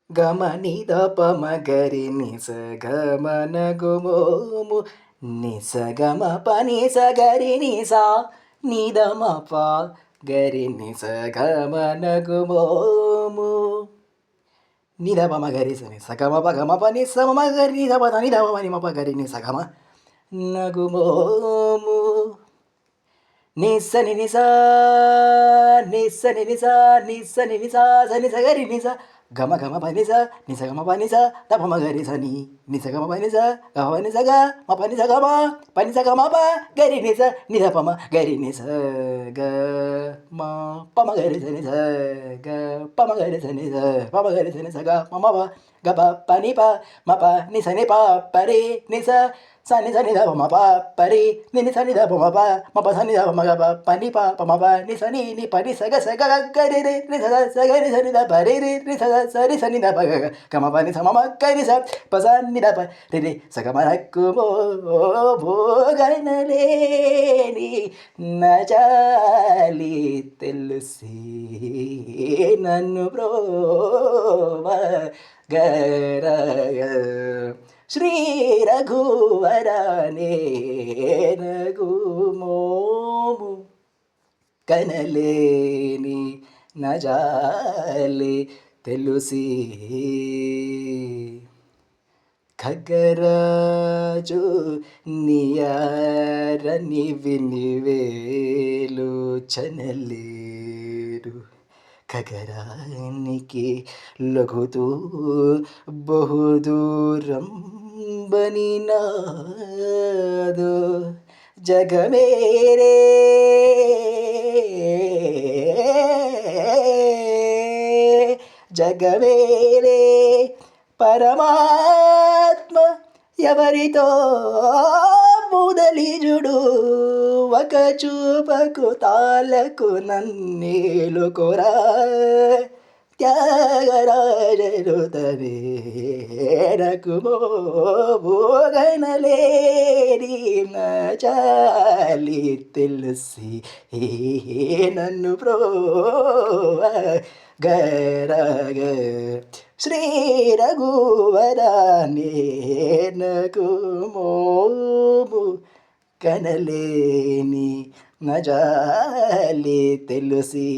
గమ నిద పమ గరి నిస గమన గుమోము నిస గమ పని స గరి నిస నిద మ ప గరి నిస గమన గుమోము నిద పమ గరి స నిస గమ ప గమ ప నిస మమ గరి నిద ప నిద పమ ని మ ప గరి నిస గమ నగుమోము నిస్స ని నిస నిస్స ని నిస నిస్స ని నిస స నిస గరి నిస గమ గమ ప నిస నిస గమ ప నిస ద ప మ గరి స ని నిస గమ ప నిస గమ ప నిస గ మ ప నిస గమ ప నిస గమ ప గరి నిస నిద ప మ గరి నిస గ మ ప మ గరి స నిస గ ప మ గరి స నిస ప మ గరి స నిస గ మ మ ప గ ప ప ని ప మ ప ని స ని ప ప రి ని స స ని స ని ద ప మ ప ప రి ని ని స ని ద ప మ ప మ ప స ని ద ప మ గ ప ప ని ప ప మ ప ని స ని ని ప ని స గ స గ గ రి రి రి స గ స గ రి స ని ద ప రి రి రి స గ స రి స ని ద ప గ గ గ మ ప ని స మ మ గ రి స ప స ని ద ప రి రి స గ మ ర కు మో భో గ న లే ని న జాలి తెలిసి నన్ను బ్రోవ గరగ శ్రీ రఘువరనే నగుమోము కనలేని నజాలి తెలుసి ఖగరాజు నియారని వినివేలు చనలేరు ఖగరానికి లఘుతూ బహుదూరం బనినాదు జగమేరే జగమేరే పరమాత్మ ఎవరితో ముదలిజుడు ఒక చూపకు తాలకు నన్నేలు కొరా త్యాగరాజరు తనేరకు మోగనలేని చాలి తెలిసి నన్ను ప్రోవ గరగ శ్రీ రఘువరానే నకు మోము కనలేని నజాలి తెలిసి